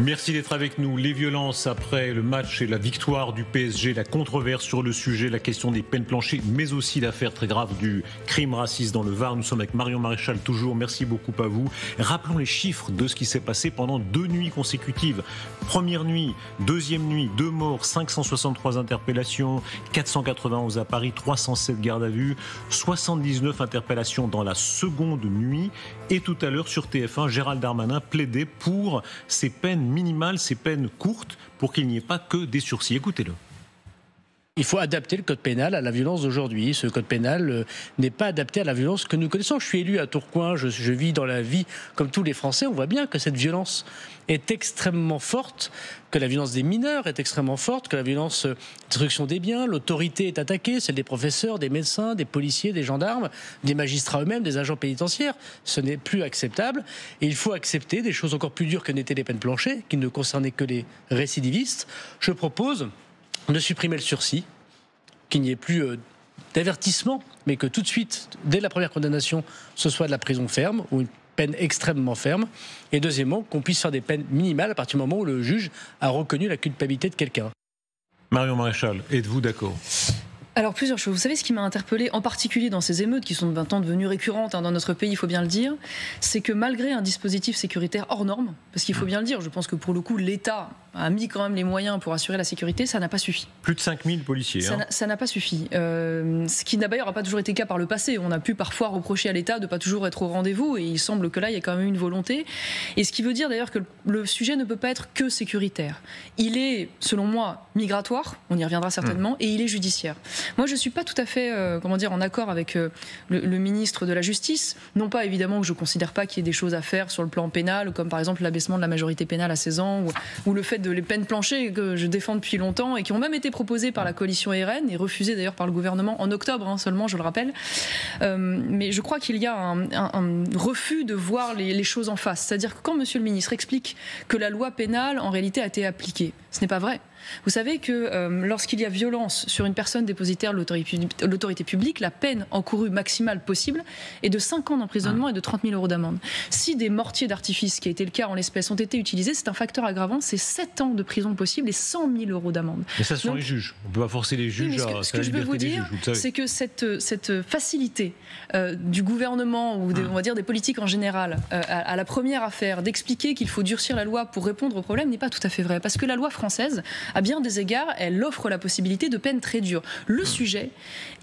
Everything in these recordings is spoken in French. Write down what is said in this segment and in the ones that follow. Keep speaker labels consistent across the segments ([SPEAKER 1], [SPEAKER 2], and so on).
[SPEAKER 1] Merci d'être avec nous. Les violences après le match et la victoire du PSG, la controverse sur le sujet, la question des peines planchées, mais aussi l'affaire très grave du crime raciste dans le Var. Nous sommes avec Marion Maréchal toujours. Merci beaucoup à vous. Rappelons les chiffres de ce qui s'est passé pendant 2 nuits consécutives. Première nuit, deuxième nuit, 2 morts, 563 interpellations, 491 à Paris, 307 gardes à vue, 79 interpellations dans la seconde nuit. Et tout à l'heure sur TF1, Gérald Darmanin plaidait pour ces peines minimales, ces peines courtes, pour qu'il n'y ait pas que des sursis. Écoutez-le.
[SPEAKER 2] Il faut adapter le code pénal à la violence d'aujourd'hui. Ce code pénal n'est pas adapté à la violence que nous connaissons. Je suis élu à Tourcoing, je vis dans la vie comme tous les Français. On voit bien que cette violence est extrêmement forte, que la violence des mineurs est extrêmement forte, que la violence destruction des biens, l'autorité est attaquée, celle des professeurs, des médecins, des policiers, des gendarmes, des magistrats eux-mêmes, des agents pénitentiaires. Ce n'est plus acceptable. Et il faut accepter des choses encore plus dures que n'étaient les peines planchées, qui ne concernaient que les récidivistes. Je propose de supprimer le sursis, qu'il n'y ait plus d'avertissement, mais que tout de suite, dès la première condamnation, ce soit de la prison ferme ou une peine extrêmement ferme. Et deuxièmement, qu'on puisse faire des peines minimales à partir du moment où le juge a reconnu la culpabilité de quelqu'un.
[SPEAKER 1] Marion Maréchal, êtes-vous d'accord ?
[SPEAKER 3] Alors plusieurs choses. Vous savez ce qui m'a interpellée, en particulier dans ces émeutes qui sont maintenant devenues récurrentes dans notre pays, il faut bien le dire, c'est que malgré un dispositif sécuritaire hors norme, parce qu'il faut bien le dire, je pense que pour le coup l'État a mis quand même les moyens pour assurer la sécurité, ça n'a pas suffi.
[SPEAKER 1] Plus de 5000 policiers.
[SPEAKER 3] Ça n'a pas suffi. Ce qui d'ailleurs pas toujours été le cas par le passé. On a pu parfois reprocher à l'État de ne pas toujours être au rendez-vous, et il semble que là il y a quand même une volonté. Et ce qui veut dire d'ailleurs que le sujet ne peut pas être que sécuritaire. Il est, selon moi, migratoire, on y reviendra certainement, et il est judiciaire. Moi, je ne suis pas tout à fait en accord avec le ministre de la Justice. Non pas, évidemment, que je ne considère pas qu'il y ait des choses à faire sur le plan pénal, comme par exemple l'abaissement de la majorité pénale à 16 ans, ou le fait de les peines planchées que je défends depuis longtemps et qui ont même été proposées par la coalition RN et refusées d'ailleurs par le gouvernement en octobre seulement, je le rappelle. Mais je crois qu'il y a un refus de voir les choses en face. C'est-à-dire que quand Monsieur le ministre explique que la loi pénale, en réalité, a été appliquée, ce n'est pas vrai. Vous savez que lorsqu'il y a violence sur une personne dépositaire de l'autorité publique, la peine encourue maximale possible est de 5 ans d'emprisonnement et de 30 000 € d'amende. Si des mortiers d'artifice, ce qui a été le cas en l'espèce, ont été utilisés, c'est un facteur aggravant, c'est 7 ans de prison possible et 100 000 € d'amende.
[SPEAKER 1] Mais ça, ce sont les juges. On ne peut pas forcer les juges à
[SPEAKER 3] ce que je veux vous dire, c'est que cette facilité du gouvernement, ou on va dire des politiques en général, à la première affaire, d'expliquer qu'il faut durcir la loi pour répondre au problème, n'est pas tout à fait vrai. Parce que la loi française, à bien des égards, elle offre la possibilité de peines très dures. Le sujet,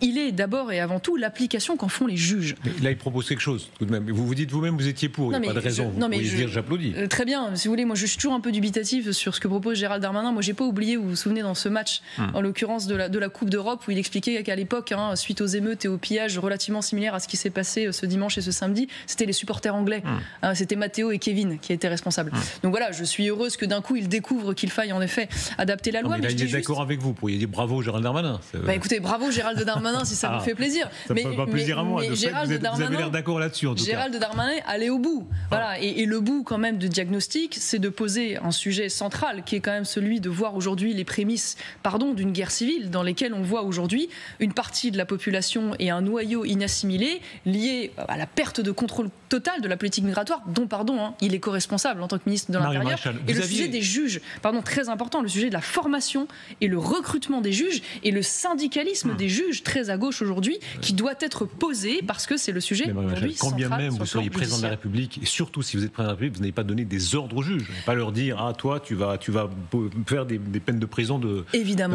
[SPEAKER 3] il est d'abord et avant tout l'application qu'en font les juges.
[SPEAKER 1] Mais là, il propose quelque chose, tout de même. Vous vous dites vous-même, vous étiez pour, il n'y a pas de raison. Vous pourriez dire j'applaudis.
[SPEAKER 3] Très bien, si vous voulez, moi je suis toujours un peu dubitatif sur ce que propose Gérald Darmanin. Moi, j'ai pas oublié, vous vous souvenez, dans ce match, en l'occurrence de la Coupe d'Europe, où il expliquait qu'à l'époque, suite aux émeutes et aux pillages relativement similaires à ce qui s'est passé ce dimanche et ce samedi, c'était les supporters anglais. C'était Matteo et Kevin qui étaient responsables. Donc voilà, je suis heureuse que d'un coup, il découvre qu'il faille en effet adapter la loi.
[SPEAKER 1] Mais là, il est d'accord avec vous. Vous pourriez dire bravo Gérald Darmanin.
[SPEAKER 3] Écoutez, bravo Gérald Darmanin si ça vous fait plaisir.
[SPEAKER 1] Ça ne fait pas plaisir à moi. Mais Gérald
[SPEAKER 3] Darmanin,
[SPEAKER 1] vous avez l'air d'accord là-dessus en tout cas.
[SPEAKER 3] Gérald Darmanin allait au bout. Voilà. Et le bout quand même du diagnostic, c'est de poser un sujet central qui est quand même celui de voir aujourd'hui les prémices d'une guerre civile dans lesquelles on voit aujourd'hui une partie de la population et un noyau inassimilé lié à la perte de contrôle total de la politique migratoire dont, il est co-responsable en tant que ministre de l'Intérieur. Et le sujet des juges, très important, le sujet de la formation et le recrutement des juges et le syndicalisme des juges, très à gauche aujourd'hui, qui doit être posé parce que c'est le sujet aujourd'hui
[SPEAKER 1] central. Quand bien même vous soyez
[SPEAKER 3] président
[SPEAKER 1] président de la République, et surtout si vous êtes président de la République, vous n'avez pas donné des ordres aux juges. Vous n'allez pas leur dire toi tu vas faire des peines de prison de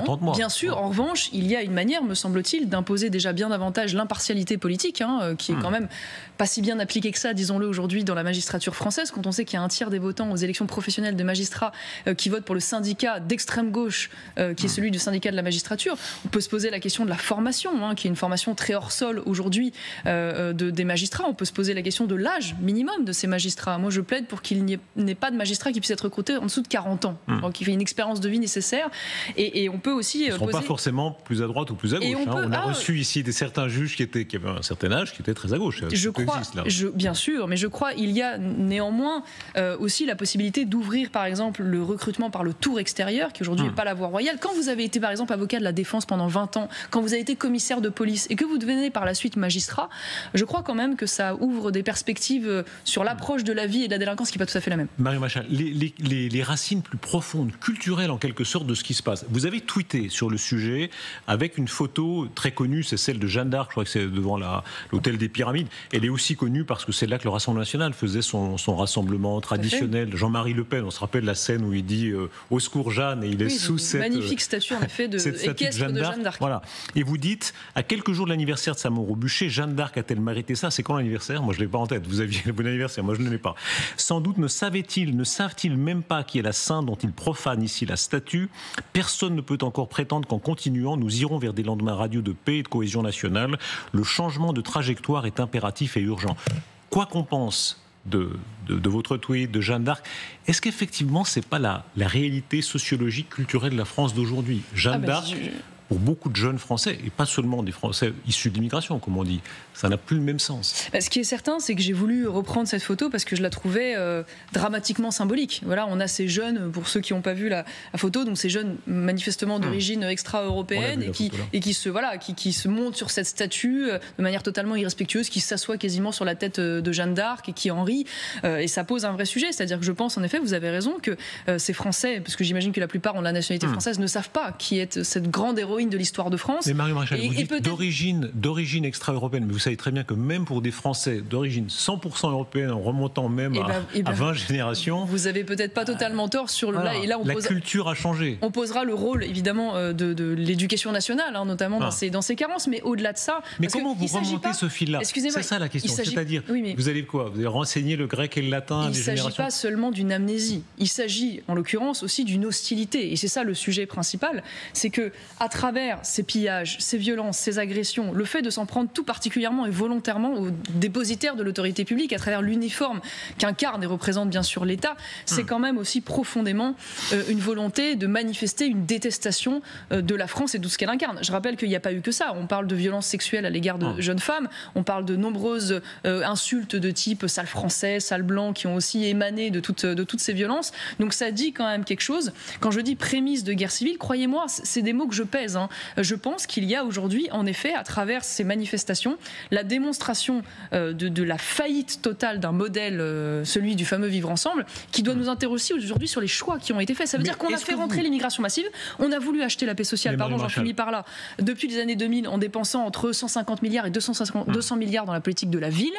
[SPEAKER 1] 30 mois.
[SPEAKER 3] Bien sûr. En revanche, il y a une manière, me semble-t-il, d'imposer déjà bien davantage l'impartialité politique, qui est quand même pas si bien appliquée que ça, disons-le, aujourd'hui dans la magistrature française, quand on sait qu'il y a un tiers des votants aux élections professionnelles de magistrats qui votent pour le syndicat d'extrême gauche, qui est celui du syndicat de la magistrature. On peut se poser la question de la formation, qui est une formation très hors sol aujourd'hui des magistrats. On peut se poser la question de l'âge minimum de ces magistrats. Moi, je plaide pour qu'il n'y ait pas de magistrat qui puisse être recruté en dessous de 40 ans, donc il fait une expérience de vie nécessaire. Et on peut aussi
[SPEAKER 1] ils ne seront pas forcément plus à droite ou plus à gauche. On a reçu ici certains juges qui avaient un certain âge, qui étaient très à gauche.
[SPEAKER 3] Bien sûr, mais je crois qu'il y a néanmoins aussi la possibilité d'ouvrir, par exemple, le recrutement par le tour extérieur, qui aujourd'hui et pas la voie royale. Quand vous avez été par exemple avocat de la défense pendant 20 ans, quand vous avez été commissaire de police et que vous devenez par la suite magistrat, je crois quand même que ça ouvre des perspectives sur l'approche de la vie et de la délinquance qui n'est pas tout à fait la même.
[SPEAKER 1] Marion Maréchal, les racines plus profondes, culturelles en quelque sorte de ce qui se passe. Vous avez tweeté sur le sujet avec une photo très connue, c'est celle de Jeanne d'Arc, je crois que c'est devant l'hôtel des Pyramides. Elle est aussi connue parce que c'est là que le Rassemblement national faisait son rassemblement traditionnel. Jean-Marie Le Pen, on se rappelle la scène où il dit au secours Jeanne, et il est sous cette
[SPEAKER 3] magnifique statue en effet équestre de Jeanne d'Arc.
[SPEAKER 1] Voilà. Et vous dites, à quelques jours de l'anniversaire de sa mort au bûcher, Jeanne d'Arc a-t-elle mérité ça? C'est quand l'anniversaire? Moi je ne l'ai pas en tête. Vous aviez le bon anniversaire, moi je ne l'ai pas. Sans doute ne savent-ils même pas qui est la sainte dont ils profanent ici la statue? Personne ne peut encore prétendre qu'en continuant, nous irons vers des lendemains radieux de paix et de cohésion nationale. Le changement de trajectoire est impératif et urgent. Quoi qu'on pense de votre tweet, de Jeanne d'Arc, est-ce qu'effectivement c'est pas la réalité sociologique, culturelle de la France d'aujourd'hui? Jeanne d'Arc, pour beaucoup de jeunes Français, et pas seulement des Français issus de l'immigration, comme on dit, ça n'a plus le même sens.
[SPEAKER 3] Ce qui est certain, c'est que j'ai voulu reprendre cette photo parce que je la trouvais dramatiquement symbolique. Voilà, on a ces jeunes, pour ceux qui n'ont pas vu la photo, donc ces jeunes manifestement d'origine extra-européenne et qui se montent sur cette statue de manière totalement irrespectueuse, qui s'assoient quasiment sur la tête de Jeanne d'Arc et qui en rit. Et ça pose un vrai sujet. C'est-à-dire que je pense, en effet, vous avez raison, que ces Français, parce que j'imagine que la plupart ont la nationalité française, ne savent pas qui est cette grande héroïne de l'histoire de France.
[SPEAKER 1] Mais Marion Maréchal, vous dites d'origine extra-européenne, mais vous savez très bien que même pour des Français d'origine 100% européenne, en remontant même à 20 générations...
[SPEAKER 3] Vous avez peut-être pas totalement tort sur
[SPEAKER 1] la culture a changé.
[SPEAKER 3] On posera le rôle, évidemment, de l'éducation nationale, notamment dans ces carences, mais au-delà de ça...
[SPEAKER 1] Mais comment vous remontez ce fil-là? C'est ça la question. C'est-à-dire, vous allez quoi? Vous allez renseigner le grec et le latin à des générations?
[SPEAKER 3] Il ne s'agit pas seulement d'une amnésie. Il s'agit, en l'occurrence, aussi d'une hostilité. Et c'est ça le sujet principal. C'est que, à travers ces pillages, ces violences, ces agressions, le fait de s'en prendre tout particulièrement et volontairement aux dépositaires de l'autorité publique à travers l'uniforme qu'incarne et représente bien sûr l'État, c'est quand même aussi profondément une volonté de manifester une détestation de la France et de tout ce qu'elle incarne. Je rappelle qu'il n'y a pas eu que ça. On parle de violences sexuelles à l'égard de jeunes femmes, on parle de nombreuses insultes de type sale français, sale blanc qui ont aussi émané de toutes ces violences. Donc ça dit quand même quelque chose. Quand je dis prémisse de guerre civile, croyez-moi, c'est des mots que je pèse. Je pense qu'il y a aujourd'hui, en effet, à travers ces manifestations, la démonstration de la faillite totale d'un modèle, celui du fameux vivre ensemble, qui doit nous interroger aujourd'hui sur les choix qui ont été faits. Ça veut dire qu'on a fait rentrer l'immigration massive, on a voulu acheter la paix sociale, j'en finis par là, depuis les années 2000 en dépensant entre 150 milliards et 200 milliards dans la politique de la ville,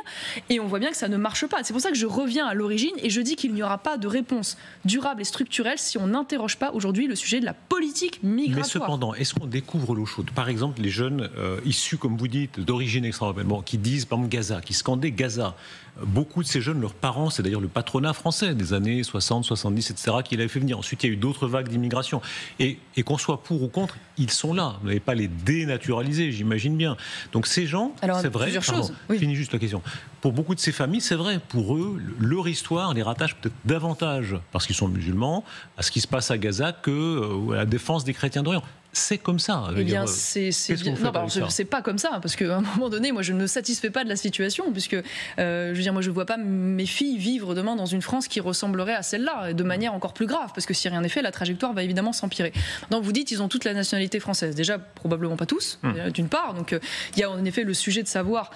[SPEAKER 3] et on voit bien que ça ne marche pas. C'est pour ça que je reviens à l'origine et je dis qu'il n'y aura pas de réponse durable et structurelle si on n'interroge pas aujourd'hui le sujet de la politique migratoire.
[SPEAKER 1] Mais cependant, est-ce qu'on découvre l'eau chaude? Par exemple, les jeunes issus, comme vous dites, d'origine extra-européenne, qui disent, par exemple, Gaza, qui scandaient Gaza. Beaucoup de ces jeunes, leurs parents, c'est d'ailleurs le patronat français des années 60, 70, etc., qui l'avait fait venir. Ensuite, il y a eu d'autres vagues d'immigration. Et qu'on soit pour ou contre, ils sont là. Vous n'allez pas les dénaturaliser, j'imagine bien. Donc ces gens, c'est vrai...
[SPEAKER 3] Plusieurs choses.
[SPEAKER 1] Oui. Finis juste la question. Pour beaucoup de ces familles, c'est vrai. Pour eux, leur histoire les rattache peut-être davantage, parce qu'ils sont musulmans, à ce qui se passe à Gaza que à la défense des chrétiens d'Orient. C'est comme ça.
[SPEAKER 3] Eh bien, c'est pas comme ça, parce qu'à un moment donné, moi, je ne me satisfais pas de la situation, puisque, je veux dire, moi, je ne vois pas mes filles vivre demain dans une France qui ressemblerait à celle-là, et de manière encore plus grave, parce que si rien n'est fait, la trajectoire va évidemment s'empirer. Donc, vous dites, ils ont toute la nationalité française. Déjà, probablement pas tous, d'une part. Donc, il y a en effet le sujet de savoir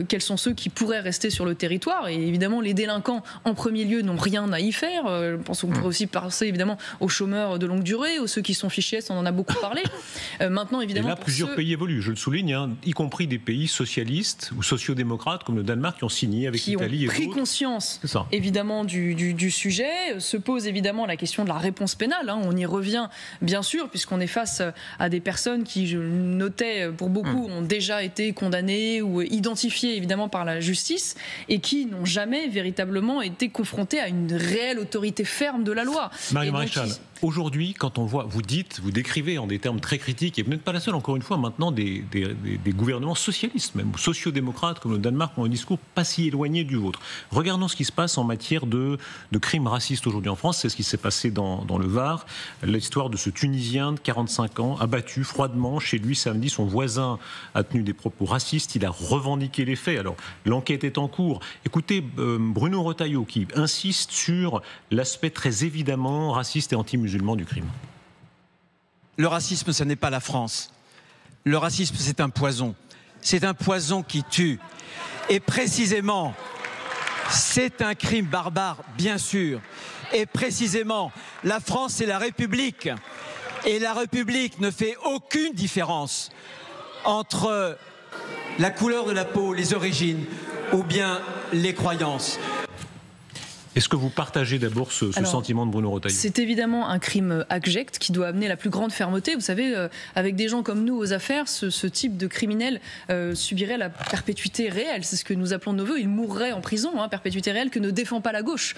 [SPEAKER 3] quels sont ceux qui pourraient rester sur le territoire, et évidemment, les délinquants, en premier lieu, n'ont rien à y faire. Je pense qu'on pourrait aussi penser, évidemment, aux chômeurs de longue durée, aux ceux qui sont fichés, on en a beaucoup parlé. Maintenant, évidemment,
[SPEAKER 1] et là, plusieurs pays évoluent, je le souligne, y compris des pays socialistes ou sociodémocrates comme le Danemark qui ont signé avec l'Italie et d'autres.
[SPEAKER 3] Qui ont pris conscience, évidemment, du sujet. Se pose évidemment la question de la réponse pénale. On y revient, bien sûr, puisqu'on est face à des personnes qui, je notais, pour beaucoup, ont déjà été condamnées ou identifiées, évidemment, par la justice et qui n'ont jamais véritablement été confrontées à une réelle autorité ferme de la loi.
[SPEAKER 1] Marion Maréchal, aujourd'hui, quand on voit, vous décrivez en des termes très critiques, et vous n'êtes pas la seule, encore une fois, maintenant, des gouvernements socialistes, même sociodémocrates, comme le Danemark, ont un discours pas si éloigné du vôtre. Regardons ce qui se passe en matière de crimes racistes aujourd'hui en France. C'est ce qui s'est passé dans le Var. L'histoire de ce Tunisien de 45 ans, abattu froidement chez lui samedi. Son voisin a tenu des propos racistes. Il a revendiqué les faits. Alors, l'enquête est en cours. Écoutez, Bruno Retailleau, qui insiste sur l'aspect très évidemment raciste et anti-musulman du crime.
[SPEAKER 4] le racisme, ce n'est pas la France. Le racisme, c'est un poison. C'est un poison qui tue. Et précisément, c'est un crime barbare, bien sûr. Et précisément, la France, c'est la République. Et la République ne fait aucune différence entre la couleur de la peau, les origines ou bien les croyances.
[SPEAKER 1] Est-ce que vous partagez d'abord ce sentiment de Bruno Retailleau ?
[SPEAKER 3] C'est évidemment un crime abject qui doit amener la plus grande fermeté. Vous savez, avec des gens comme nous aux affaires, ce type de criminel subirait la perpétuité réelle. C'est ce que nous appelons de nos voeux. Il mourrait en prison, perpétuité réelle que ne défend pas la gauche,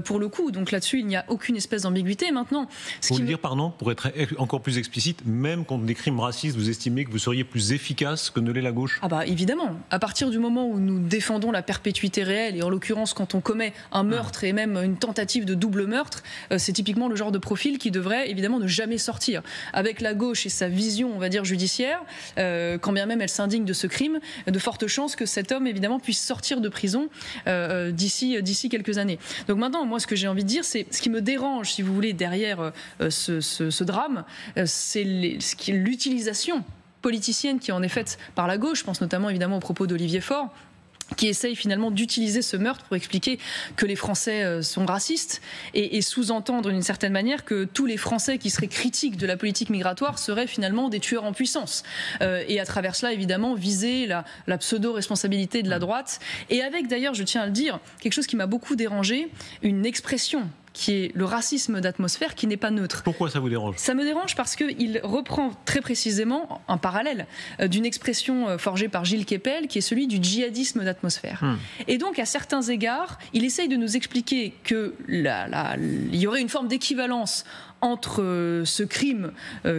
[SPEAKER 3] pour le coup. Donc là-dessus, il n'y a aucune espèce d'ambiguïté. Maintenant,
[SPEAKER 1] pour dire, pardon, pour être encore plus explicite, même contre des crimes racistes, vous estimez que vous seriez plus efficace que ne l'est la gauche ?
[SPEAKER 3] Ah bah évidemment. À partir du moment où nous défendons la perpétuité réelle, et en l'occurrence quand on commet un meurtre et même une tentative de double meurtre, c'est typiquement le genre de profil qui devrait évidemment ne jamais sortir. Avec la gauche et sa vision, on va dire, judiciaire, quand bien même elle s'indigne de ce crime, de fortes chances que cet homme évidemment puisse sortir de prison d'ici quelques années. Donc maintenant, moi ce que j'ai envie de dire, c'est ce qui me dérange, si vous voulez, derrière ce drame, c'est l'utilisation politicienne qui en est faite par la gauche. Je pense notamment évidemment aux propos d'Olivier Faure, qui essaye finalement d'utiliser ce meurtre pour expliquer que les Français sont racistes et sous-entendre d'une certaine manière que tous les Français qui seraient critiques de la politique migratoire seraient finalement des tueurs en puissance. Et à travers cela, évidemment, viser la pseudo-responsabilité de la droite. Et avec, d'ailleurs, je tiens à le dire, quelque chose qui m'a beaucoup dérangé, une expression qui est le racisme d'atmosphère, qui n'est pas neutre.
[SPEAKER 1] Pourquoi ça vous dérange ?
[SPEAKER 3] Ça me dérange parce qu'il reprend très précisément un parallèle d'une expression forgée par Gilles Kepel, qui est celui du djihadisme d'atmosphère. Et donc, à certains égards, il essaye de nous expliquer qu'il y aurait une forme d'équivalence entre ce crime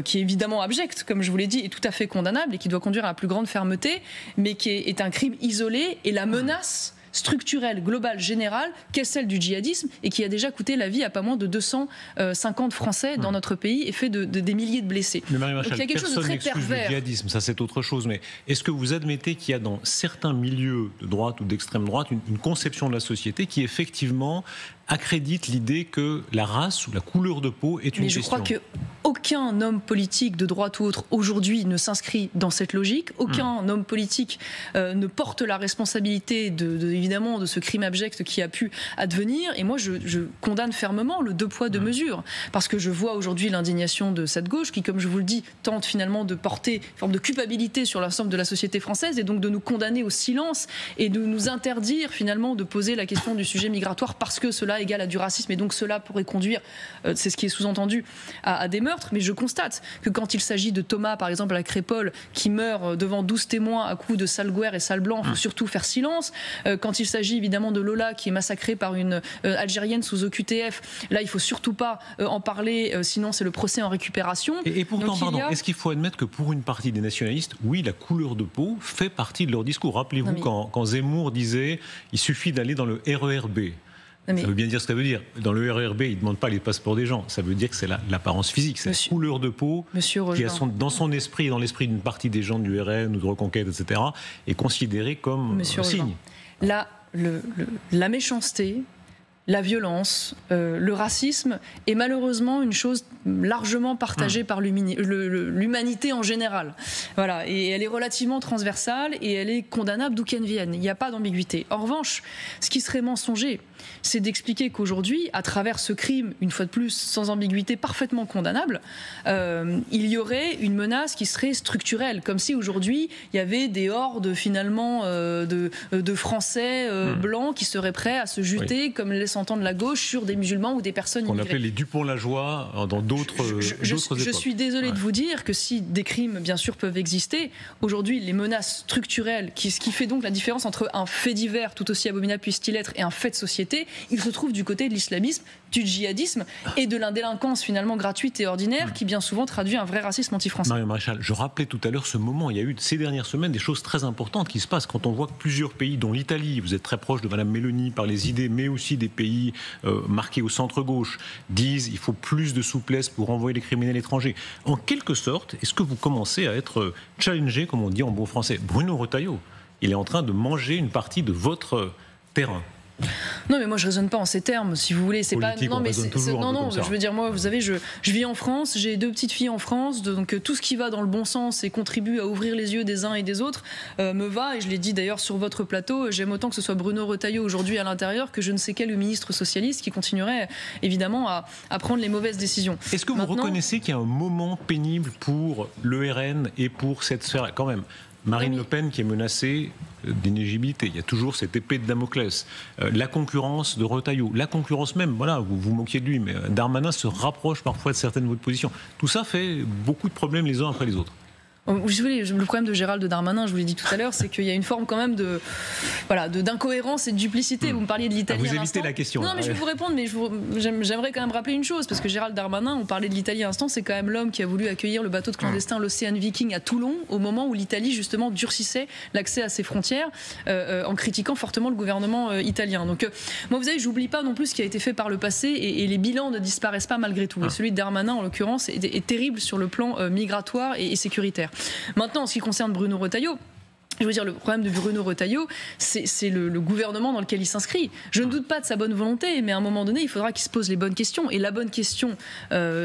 [SPEAKER 3] qui est évidemment abject, comme je vous l'ai dit, et tout à fait condamnable, et qui doit conduire à la plus grande fermeté, mais qui est un crime isolé, et la menace structurelle, globale, générale, qu'est celle du djihadisme et qui a déjà coûté la vie à pas moins de 250 Français dans notre pays et fait des milliers de blessés.
[SPEAKER 1] Mais Marie Maréchal,
[SPEAKER 3] donc il y a quelque chose de très pervers.
[SPEAKER 1] Le djihadisme, ça c'est autre chose, mais est-ce que vous admettez qu'il y a dans certains milieux de droite ou d'extrême droite une conception de la société qui effectivement accrédite l'idée que la race ou la couleur de peau est une question ?
[SPEAKER 3] Mais je crois qu'aucun homme politique de droite ou autre aujourd'hui ne s'inscrit dans cette logique. Aucun homme politique ne porte la responsabilité évidemment de ce crime abject qui a pu advenir. Et moi, je condamne fermement le deux poids, deux mesures. Parce que je vois aujourd'hui l'indignation de cette gauche qui, comme je vous le dis, tente finalement de porter une forme de culpabilité sur l'ensemble de la société française et donc de nous condamner au silence et de nous interdire finalement de poser la question du sujet migratoire parce que cela égale à du racisme et donc cela pourrait conduire, c'est ce qui est sous-entendu, à des meurtres. Mais je constate que quand il s'agit de Thomas, par exemple, à la Crépole, qui meurt devant 12 témoins à coups de sale guerre et sale blanc, il faut surtout faire silence. Quand il s'agit évidemment de Lola, qui est massacrée par une Algérienne sous OQTF, là, il ne faut surtout pas en parler, sinon c'est le procès en récupération.
[SPEAKER 1] Et pourtant, est-ce qu'il faut admettre que pour une partie des nationalistes, oui, la couleur de peau fait partie de leur discours. Rappelez-vous quand Zemmour disait « il suffit d'aller dans le RERB ». Ça veut bien dire ce que ça veut dire. Dans le RERB, il ne demande pas les passeports des gens. Ça veut dire que c'est l'apparence physique, c'est la couleur de peau qui a dans son esprit et dans l'esprit d'une partie des gens du RN ou de Reconquête, etc., est considérée comme un signe.
[SPEAKER 3] Là, la méchanceté, la violence, le racisme est malheureusement une chose largement partagée par l'humanité en général. Voilà, et elle est relativement transversale et elle est condamnable d'où qu'elle vienne. Il n'y a pas d'ambiguïté. En revanche, ce qui serait mensonger, c'est d'expliquer qu'aujourd'hui, à travers ce crime, une fois de plus, sans ambiguïté, parfaitement condamnable, il y aurait une menace qui serait structurelle, comme si aujourd'hui, il y avait des hordes finalement de Français blancs qui seraient prêts à se jeter, comme laisse entendre la gauche, sur des musulmans ou des personnes immigrées.
[SPEAKER 1] On appelait les Dupont-Lajoie dans d'autres époques.
[SPEAKER 3] Je suis désolée de vous dire que si des crimes, bien sûr, peuvent exister, aujourd'hui, les menaces structurelles, ce qui fait donc la différence entre un fait divers, tout aussi abominable puisse-t-il être, et un fait de société, il se trouve du côté de l'islamisme, du djihadisme et de la délinquance finalement gratuite et ordinaire qui bien souvent traduit un vrai racisme anti-français.
[SPEAKER 1] Marion Maréchal, je rappelais tout à l'heure ce moment, il y a eu ces dernières semaines des choses très importantes qui se passent quand on voit que plusieurs pays, dont l'Italie, vous êtes très proche de Madame Meloni par les idées, mais aussi des pays marqués au centre-gauche, disent il faut plus de souplesse pour envoyer les criminels étrangers. En quelque sorte, est-ce que vous commencez à être challengé, comme on dit en bon français ? Bruno Retailleau, il est en train de manger une partie de votre terrain.
[SPEAKER 3] Non, mais moi je raisonne pas en ces termes, si vous voulez. C'est
[SPEAKER 1] Politique,
[SPEAKER 3] pas. Non, mais
[SPEAKER 1] non,
[SPEAKER 3] je veux dire, moi, vous savez, je vis en France, j'ai 2 petites filles en France, donc tout ce qui va dans le bon sens et contribue à ouvrir les yeux des uns et des autres me va. Et je l'ai dit d'ailleurs sur votre plateau, j'aime autant que ce soit Bruno Retailleau aujourd'hui à l'intérieur que je ne sais quel ministre socialiste qui continuerait évidemment à prendre les mauvaises décisions.
[SPEAKER 1] Est-ce que vous reconnaissez qu'il y a un moment pénible pour le RN et pour cette sphère quand même? Marine Le Pen qui est menacée d'inéligibilité. Il y a toujours cette épée de Damoclès. La concurrence de Retailleau. La concurrence même, voilà, vous vous moquiez de lui, mais Darmanin se rapproche parfois de certaines de votre position. Tout ça fait beaucoup de problèmes les uns après les autres.
[SPEAKER 3] Le problème de Gérald Darmanin, je vous l'ai dit tout à l'heure, c'est qu'il y a une forme quand même d'incohérence et de duplicité. Vous me parliez de l'Italie à l'instant.
[SPEAKER 1] Vous évitez la question.
[SPEAKER 3] Non, mais je vais vous répondre, mais j'aimerais quand même rappeler une chose, parce que Gérald Darmanin, on parlait de l'Italie à l'instant, c'est quand même l'homme qui a voulu accueillir le bateau de clandestins, l'Océan Viking, à Toulon, au moment où l'Italie, justement, durcissait l'accès à ses frontières, en critiquant fortement le gouvernement italien. Donc, moi, vous savez, j'oublie pas non plus ce qui a été fait par le passé, et les bilans ne disparaissent pas malgré tout. Et celui de Darmanin, en l'occurrence, est terrible sur le plan migratoire et sécuritaire. Maintenant, en ce qui concerne Bruno Retailleau, je veux dire, le problème de Bruno Retailleau, c'est le gouvernement dans lequel il s'inscrit. Je ne doute pas de sa bonne volonté, mais à un moment donné, il faudra qu'il se pose les bonnes questions. Et la bonne question,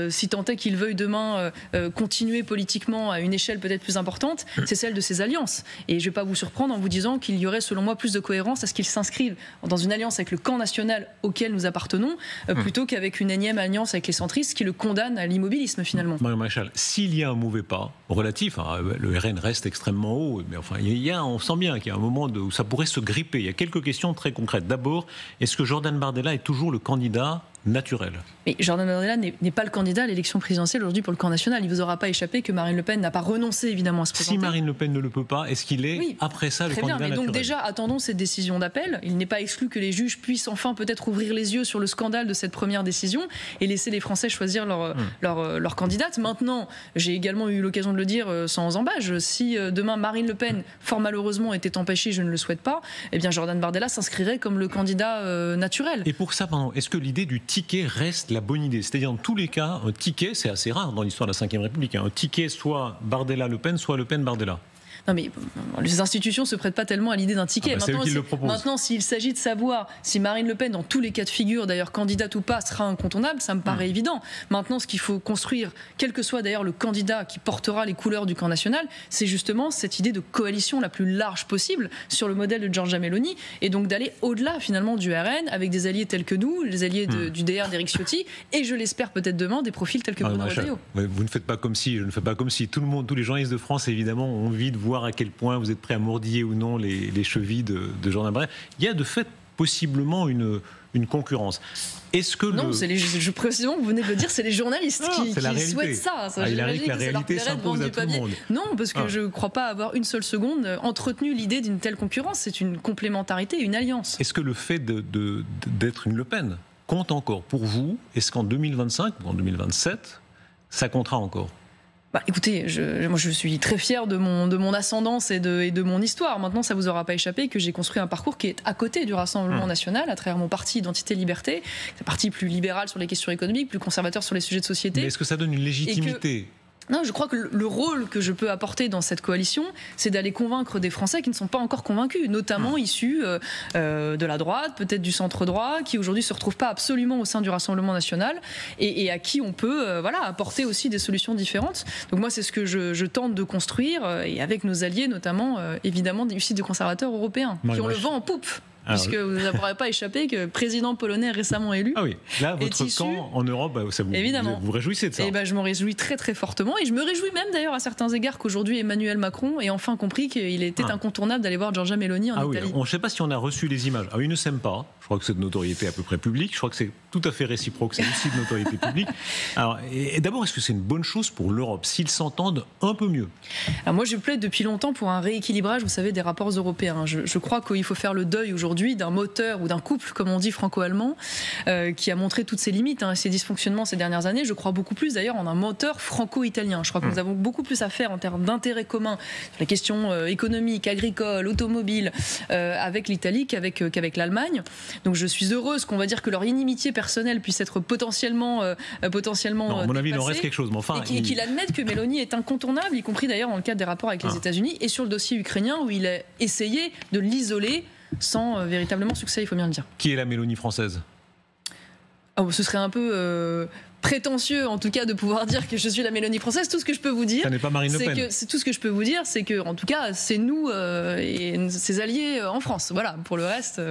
[SPEAKER 3] si tant est qu'il veuille demain continuer politiquement à une échelle peut-être plus importante, c'est celle de ses alliances. Et je ne vais pas vous surprendre en vous disant qu'il y aurait, selon moi, plus de cohérence à ce qu'il s'inscrive dans une alliance avec le camp national auquel nous appartenons, plutôt qu'avec une énième alliance avec les centristes qui le condamnent à l'immobilisme, finalement.
[SPEAKER 1] Marion Maréchal, s'il y a un mauvais pas relatif, le RN reste extrêmement haut, mais enfin, on sent bien qu'il y a un moment où ça pourrait se gripper. Il y a quelques questions très concrètes. D'abord, est-ce que Jordan Bardella est toujours le candidat naturel?
[SPEAKER 3] Mais Jordan Bardella n'est pas le candidat à l'élection présidentielle aujourd'hui pour le camp national. Il ne vous aura pas échappé que Marine Le Pen n'a pas renoncé évidemment à se présenter.
[SPEAKER 1] Si Marine Le Pen ne le peut pas, est-ce qu'il est après ça le candidat naturel?
[SPEAKER 3] Donc déjà, attendons cette décision d'appel. Il n'est pas exclu que les juges puissent enfin peut-être ouvrir les yeux sur le scandale de cette première décision et laisser les Français choisir leur candidate. Maintenant, j'ai également eu l'occasion de le dire sans embâche, si demain Marine Le Pen, fort malheureusement, était empêchée, je ne le souhaite pas, eh bien Jordan Bardella s'inscrirait comme le candidat naturel.
[SPEAKER 1] Et pour ça, pardon, est-ce que l'idée du ticket reste la bonne idée? C'est-à-dire, dans tous les cas, un ticket, c'est assez rare dans l'histoire de la Ve République, un ticket soit Bardella-Le Pen, soit Le Pen-Bardella.
[SPEAKER 3] Non mais les institutions se prêtent pas tellement à l'idée d'un ticket.
[SPEAKER 1] Maintenant,
[SPEAKER 3] s'il s'agit de savoir si Marine Le Pen, dans tous les cas de figure, d'ailleurs candidate ou pas, sera incontournable, ça me paraît évident. Maintenant, ce qu'il faut construire, quel que soit d'ailleurs le candidat qui portera les couleurs du camp national, c'est justement cette idée de coalition la plus large possible sur le modèle de Giorgia Meloni, et donc d'aller au-delà finalement du RN avec des alliés tels que nous, les alliés du DR d'Éric Ciotti, et je l'espère peut-être demain des profils tels que Bruno Retailleau.
[SPEAKER 1] Vous ne faites pas comme si, je ne fais pas comme si. Tout le monde, tous les journalistes de France, évidemment, ont envie de voir à quel point vous êtes prêt à mordiller ou non les chevilles de Jordan Bardella. Il y a de fait possiblement une concurrence. Est-ce que
[SPEAKER 3] non, précisément, vous venez de le dire, c'est les journalistes qui souhaitent ça.
[SPEAKER 1] Il arrive que la réalité s'impose à tout le monde.
[SPEAKER 3] Non, parce que je ne crois pas avoir une seule seconde entretenu l'idée d'une telle concurrence. C'est une complémentarité, une alliance.
[SPEAKER 1] Est-ce que le fait d'être une Le Pen compte encore pour vous? Est-ce qu'en 2025 ou en 2027, ça comptera encore?
[SPEAKER 3] Écoutez, moi je suis très fière de mon ascendance et de mon histoire. Maintenant, ça vous aura pas échappé que j'ai construit un parcours qui est à côté du Rassemblement national, à travers mon parti Identité Liberté, un parti plus libéral sur les questions économiques, plus conservateur sur les sujets de société.
[SPEAKER 1] Mais est-ce que ça donne une légitimité?
[SPEAKER 3] Non, je crois que le rôle que je peux apporter dans cette coalition, c'est d'aller convaincre des Français qui ne sont pas encore convaincus, notamment issus de la droite, peut-être du centre-droit, qui aujourd'hui ne se retrouvent pas absolument au sein du Rassemblement national et à qui on peut apporter aussi des solutions différentes. Donc moi, c'est ce que je tente de construire, et avec nos alliés, notamment, évidemment, aussi des conservateurs européens, qui ont le vent en poupe. Puisque vous n'aurez pas échappé que président polonais récemment élu.
[SPEAKER 1] Ah oui, là, votre camp en Europe, ça vous réjouissez de ça?
[SPEAKER 3] Je m'en réjouis très très fortement. Et je me réjouis même d'ailleurs à certains égards qu'aujourd'hui Emmanuel Macron ait enfin compris qu'il était incontournable d'aller voir Giorgia Meloni en Italie.
[SPEAKER 1] Oui, je ne sais pas si on a reçu les images. Il ne s'aime pas. Je crois que c'est de notoriété à peu près publique. Je crois que c'est tout à fait réciproque. C'est aussi de notoriété publique. Alors, et d'abord, est-ce que c'est une bonne chose pour l'Europe s'ils s'entendent un peu mieux?
[SPEAKER 3] Alors moi, je plaide depuis longtemps pour un rééquilibrage, vous savez, des rapports européens. Je crois qu'il faut faire le deuil aujourd'hui d'un moteur ou d'un couple, comme on dit, franco-allemand, qui a montré toutes ses limites, ses dysfonctionnements ces dernières années. Je crois beaucoup plus d'ailleurs en un moteur franco-italien. Je crois que nous avons beaucoup plus à faire en termes d'intérêts communs sur les questions économiques, agricoles, automobiles, avec l'Italie qu'avec l'Allemagne. Donc je suis heureuse qu'on va dire que leur inimitié personnelle puisse être potentiellement non,
[SPEAKER 1] à mon avis, il en reste quelque chose. Mais enfin,
[SPEAKER 3] et qu'il admette que Meloni est incontournable, y compris d'ailleurs dans le cadre des rapports avec les États-Unis et sur le dossier ukrainien où il a essayé de l'isoler sans véritablement succès, il faut bien le dire.
[SPEAKER 1] Qui est la Mélanie française ?
[SPEAKER 3] Ce serait un peu prétentieux, en tout cas, de pouvoir dire que je suis la Mélanie française. Tout ce que je peux vous dire,
[SPEAKER 1] ça n'est pas Marine Le Pen.
[SPEAKER 3] Tout ce que je peux vous dire, c'est que, en tout cas, c'est nous et ses alliés en France. Voilà. Pour le reste.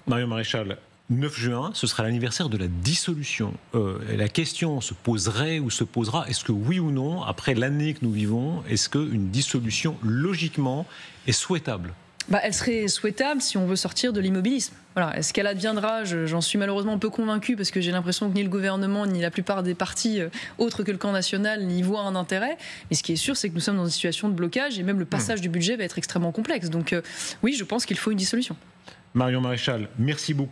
[SPEAKER 1] Marion Maréchal. 9 juin, ce sera l'anniversaire de la dissolution. La question se poserait ou se posera, est-ce que oui ou non, après l'année que nous vivons, est-ce qu'une dissolution, logiquement, est souhaitable ?
[SPEAKER 3] Elle serait souhaitable si on veut sortir de l'immobilisme. Voilà. Est-ce qu'elle adviendra ? J'en suis malheureusement peu convaincue parce que j'ai l'impression que ni le gouvernement ni la plupart des partis autres que le camp national n'y voient un intérêt. Mais ce qui est sûr, c'est que nous sommes dans une situation de blocage et même le passage du budget va être extrêmement complexe. Donc oui, je pense qu'il faut une dissolution.
[SPEAKER 1] Marion Maréchal, merci beaucoup.